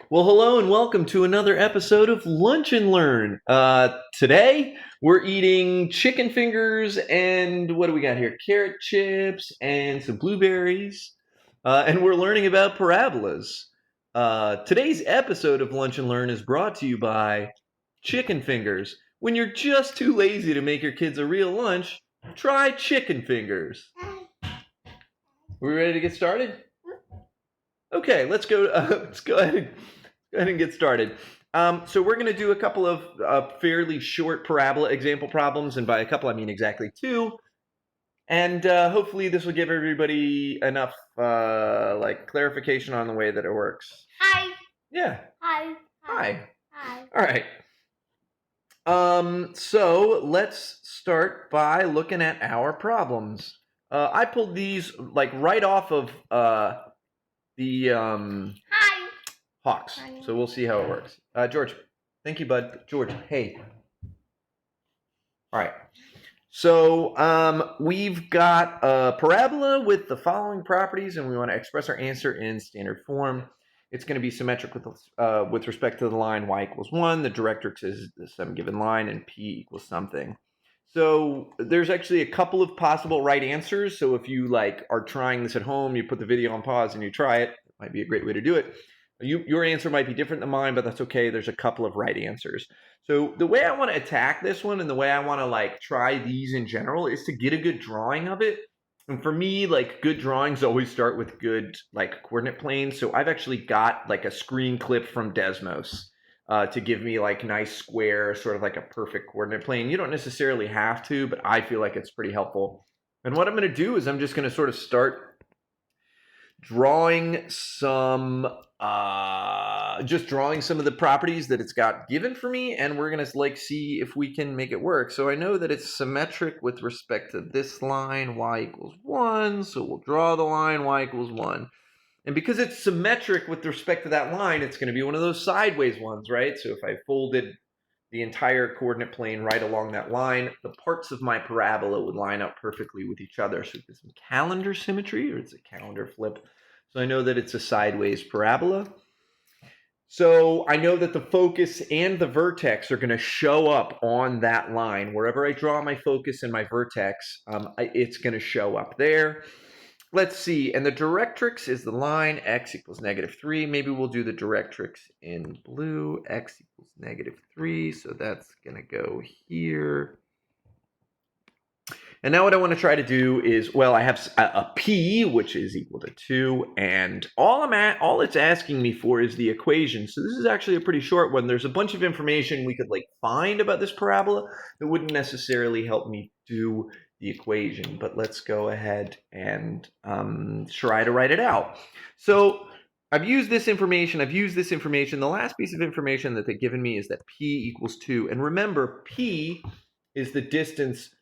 Well, hello and welcome to another episode of Lunch and Learn. Today we're eating chicken fingers and what do we got here? Carrot chips and some blueberries. And we're learning about parabolas. Today's episode of Lunch and Learn is brought to you by chicken fingers. When you're just too lazy to make your kids a real lunch, try chicken fingers. Are we ready to get started? Okay, let's go. Let's go ahead and get started. So we're going to do a couple of fairly short parabola example problems, and by a couple I mean exactly two. And hopefully this will give everybody enough clarification on the way that it works. Hi. Yeah. Hi. Hi. Hi. All right. So let's start by looking at our problems. I pulled these right off of the Hi. Hawks. So we'll see how it works. George, thank you, bud. George, hey. All right. So we've got a parabola with the following properties, and we want to express our answer in standard form. It's going to be symmetric with respect to the line y equals 1. The directrix is some given line, and p equals something. So there's actually a couple of possible right answers. So if you are trying this at home, you put the video on pause and you try it. It might be a great way to do it. Your answer might be different than mine, but that's okay. There's a couple of right answers. So the way I want to attack this one and the way I want to try these in general is to get a good drawing of it. And for me, good drawings always start with good coordinate planes. So I've actually got a screen clip from Desmos to give me nice square, sort of like a perfect coordinate plane. You don't necessarily have to, but I feel like it's pretty helpful. And what I'm going to do is I'm just going to sort of start drawing some of the properties that it's got given for me, and we're gonna see if we can make it work. So I know that it's symmetric with respect to this line, y equals 1, so we'll draw the line y equals 1. And because it's symmetric with respect to that line, it's going to be one of those sideways ones, right? So if I folded the entire coordinate plane right along that line, the parts of my parabola would line up perfectly with each other. So it's some calendar symmetry, or it's a calendar flip. So I know that it's a sideways parabola. So I know that the focus and the vertex are going to show up on that line. Wherever I draw my focus and my vertex, it's going to show up there. Let's see, and the directrix is the line x equals -3. Maybe we'll do the directrix in blue. X equals -3, so that's going to go here. And now what I want to try to do is, well, I have a p, which is equal to 2, and all it's asking me for is the equation. So this is actually a pretty short one. There's a bunch of information we could find about this parabola that wouldn't necessarily help me do the equation, but let's go ahead and try to write it out. So I've used this information. The last piece of information that they've given me is that p equals 2. And remember, p is the distance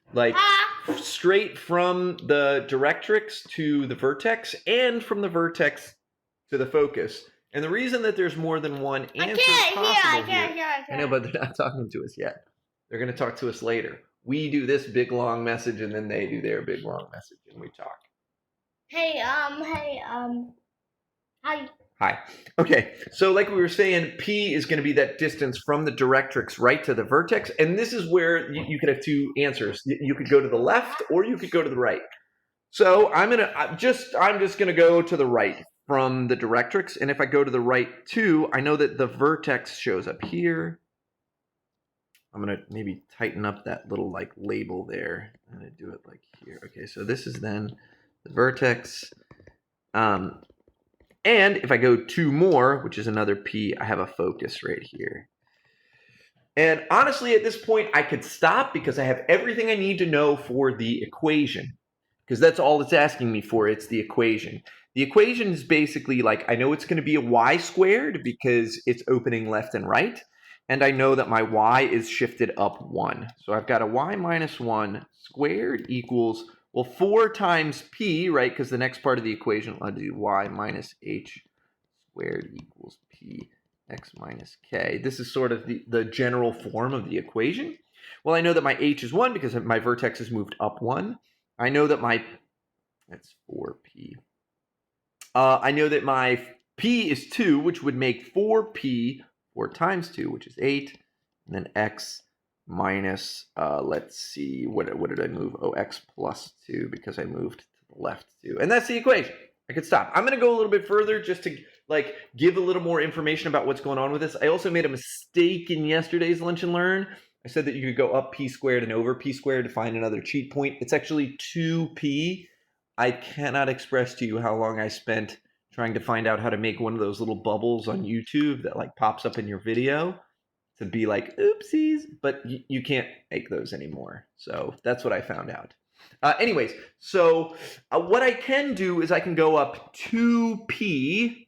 straight from the directrix to the vertex and from the vertex to the focus. And the reason that there's more than one answer possible here, I know, but they're not talking to us yet. They're going to talk to us later. We do this big long message, and then they do their big long message, and we talk. Hi. Hi. Okay, so like we were saying, P is going to be that distance from the directrix right to the vertex, and this is where you could have two answers. You could go to the left, or you could go to the right. So I'm just going to go to the right from the directrix, and if I go to the right too, I know that the vertex shows up here. I'm going to maybe tighten up that little label there. I'm going to do it here. Okay, so this is then the vertex. And if I go 2 more, which is another P, I have a focus right here. And honestly, at this point, I could stop because I have everything I need to know for the equation. Because that's all it's asking me for. It's the equation. The equation is basically I know it's going to be a y squared because it's opening left and right. And I know that my y is shifted up 1. So I've got a y minus 1 squared equals, well, 4 times p, right? Because the next part of the equation, I'll do y minus h squared equals p x minus k. This is sort of the general form of the equation. Well, I know that my h is 1 because my vertex has moved up 1. I know that that's 4p. I know that my P is 2, which would make 4P, 4 times 2, which is 8. And then X minus, let's see, what did I move? Oh, X plus 2, because I moved to the left 2. And that's the equation. I could stop. I'm going to go a little bit further just to like give a little more information about what's going on with this. I also made a mistake in yesterday's Lunch and Learn. I said that you could go up P squared and over P squared to find another cheat point. It's actually 2P. I cannot express to you how long I spent trying to find out how to make one of those little bubbles on YouTube that like pops up in your video to be like, oopsies, but you can't make those anymore. So that's what I found out. Anyways, so what I can do is I can go up 2P.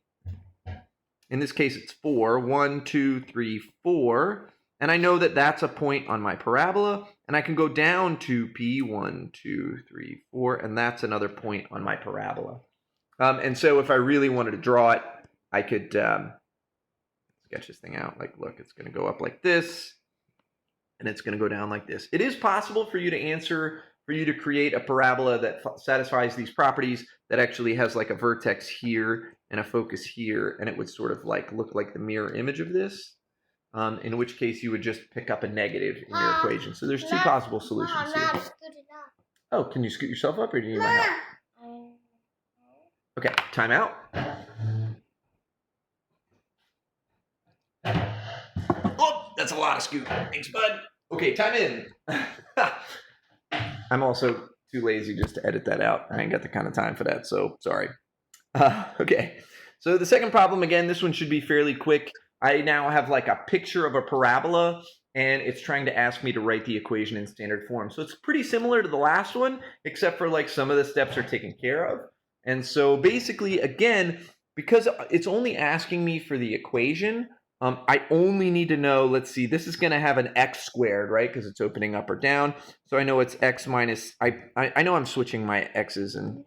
In this case, it's 4. 1, 2, 3, 4. And I know that that's a point on my parabola. And I can go down 2P. 1, 2, 3, 4. And that's another point on my parabola. And so if I really wanted to draw it, I could sketch this thing out. Like, look, it's going to go up like this. And it's going to go down like this. It is possible for you to create a parabola that satisfies these properties that actually has like a vertex here and a focus here, and it would sort of like look like the mirror image of this, in which case you would just pick up a negative in your equation. So there's two possible solutions here. Oh, can you scoot yourself up, or do you need my help? Okay, time out. Oh, that's a lot of scoot. Thanks, bud. Okay, time in. I'm also too lazy just to edit that out. I ain't got the kind of time for that, so sorry. Okay, so the second problem, again, this one should be fairly quick. I now have like a picture of a parabola, and it's trying to ask me to write the equation in standard form. So it's pretty similar to the last one, except for like some of the steps are taken care of. And so basically, again, because it's only asking me for the equation, I only need to know, let's see, this is going to have an x squared, right? Because it's opening up or down. So I know it's x minus, I know I'm switching my x's and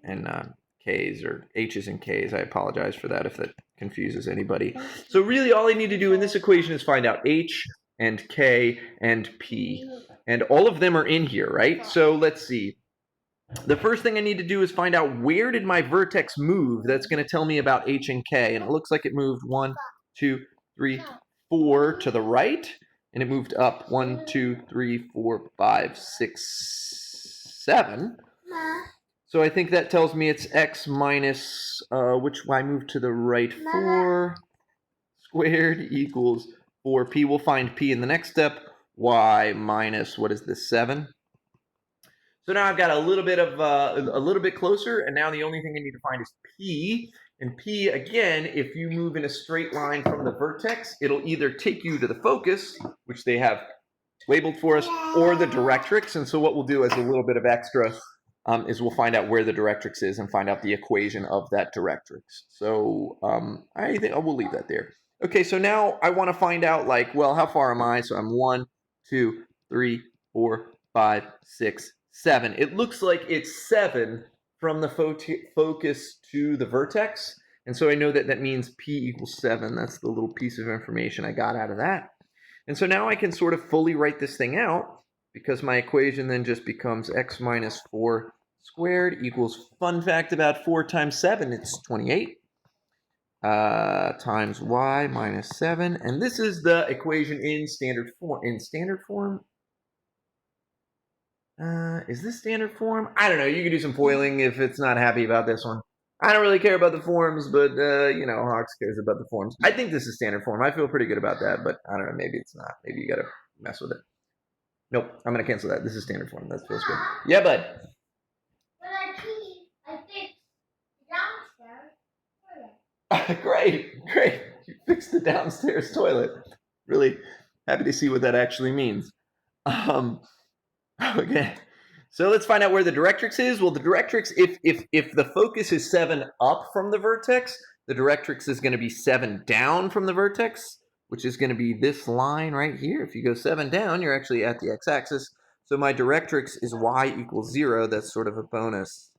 k's or h's and k's. I apologize for that if that confuses anybody. So really all I need to do in this equation is find out h and k and p. And all of them are in here, right? So let's see. The first thing I need to do is find out where did my vertex move. That's going to tell me about h and k. And it looks like it moved 1, 2, 3, 4 to the right, and it moved up 1, 2, 3, 4, 5, 6, 7. So I think that tells me it's x minus, which I moved to the right, 4 squared equals 4p. We'll find p in the next step. Y minus, what is this, 7? So now I've got a little bit closer, and now the only thing I need to find is p. And p, again, if you move in a straight line from the vertex, it'll either take you to the focus, which they have labeled for us, or the directrix. And so what we'll do as a little bit of extra is we'll find out where the directrix is and find out the equation of that directrix. So I think we'll leave that there. Okay, so now I want to find out, like, well, how far am I? So I'm 1, 2, 3, 4, 5, 6, 7. It looks like it's 7 from the focus to the vertex. And so I know that that means p equals 7. That's the little piece of information I got out of that. And so now I can sort of fully write this thing out, because my equation then just becomes x minus 4 squared equals, fun fact about 4 times 7, it's 28, times y minus 7. And this is the equation in standard form. Is this standard form? I don't know. You can do some foiling if it's not happy about this one. I don't really care about the forms, but, you know, Hawks cares about the forms. I think this is standard form. I feel pretty good about that, but I don't know. Maybe it's not. Maybe you got to mess with it. Nope. I'm going to cancel that. This is standard form. That feels good. Yeah, bud. When I fixed downstairs toilet. Great. You fixed the downstairs toilet. Really happy to see what that actually means. Okay, so let's find out where the directrix is. Well, the directrix, if the focus is 7 up from the vertex, the directrix is going to be 7 down from the vertex, which is going to be this line right here. If you go 7 down, you're actually at the x-axis. So my directrix is y equals 0. That's sort of a bonus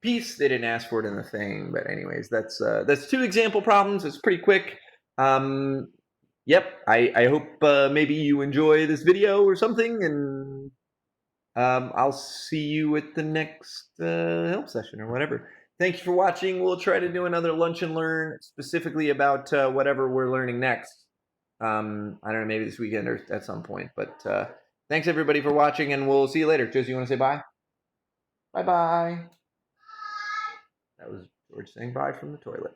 piece. They didn't ask for it in the thing, but anyways, that's 2 example problems. It's pretty quick. Yep, I hope maybe you enjoy this video or something, and I'll see you at the next help session or whatever. Thank you for watching. We'll try to do another lunch and learn specifically about whatever we're learning next. I don't know, maybe this weekend or at some point. But thanks everybody for watching, and we'll see you later. Josie, you want to say bye? Bye bye. That was George saying bye from the toilet.